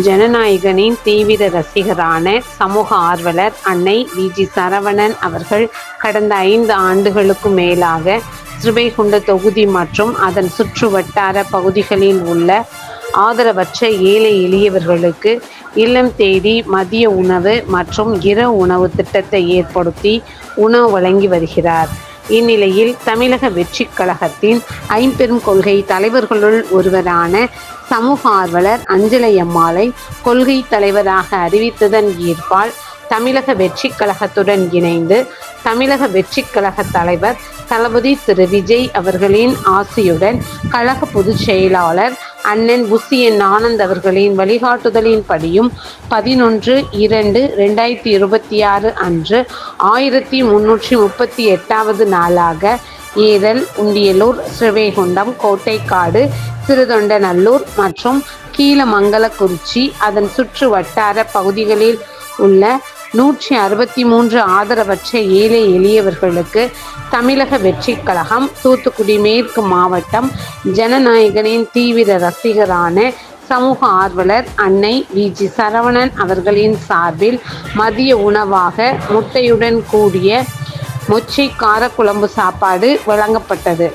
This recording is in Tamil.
ஜனநாயகனின் தீவிர ரசிகரான சமூக ஆர்வலர் அன்னை வி.ஜி. சரவணன் அவர்கள் கடந்த 5 ஆண்டுகளுக்கு மேலாக ஸ்ரீவைகுண்ட தொகுதி மற்றும் அதன் சுற்று வட்டார பகுதிகளில் உள்ள ஆதரவற்ற ஏழை எளியவர்களுக்கு இல்லம் தேடி மதிய உணவு மற்றும் இரவு உணவு திட்டத்தை ஏற்படுத்தி உணவு வழங்கி வருகிறார். இந்நிலையில் தமிழக வெற்றிக் கழகத்தின் ஐம்பெரும் கொள்கை தலைவர்களுள் ஒருவரான சமூக ஆர்வலர் அஞ்சலை அம்மாளை கொள்கை தலைவராக அறிவித்ததன் ஈர்ப்பால் தமிழக வெற்றிக் கழகத்துடன் இணைந்து தமிழக வெற்றிக் கழக தலைவர் தளபதி திரு விஜய் அவர்களின் ஆசியுடன் கழக பொதுச் செயலாளர் அண்ணன் புசியன் ஆனந்த் அவர்களின் வழிகாட்டுதலின்படியும் 11/2/2026 அன்று 1338வது நாளாக ஏரல், உண்டியலூர், ஸ்ரீவைகுண்டம், கோட்டைக்காடு, சிறுதொண்டநல்லூர் மற்றும் கீழமங்கலக்குறிச்சி அதன் சுற்று வட்டார பகுதிகளில் உள்ள 163 ஆதரவற்ற ஏழை எளியவர்களுக்கு தமிழக வெற்றிக் கழகம் தூத்துக்குடி மேற்கு மாவட்டம் ஜனநாயகனின் தீவிர ரசிகரான சமூக ஆர்வலர் அன்னை வி.ஜி. சரவணன் அவர்களின் சார்பில் மதிய உணவாக முட்டையுடன் கூடிய மொச்சை காரக்குழம்பு சாப்பாடு வழங்கப்பட்டது.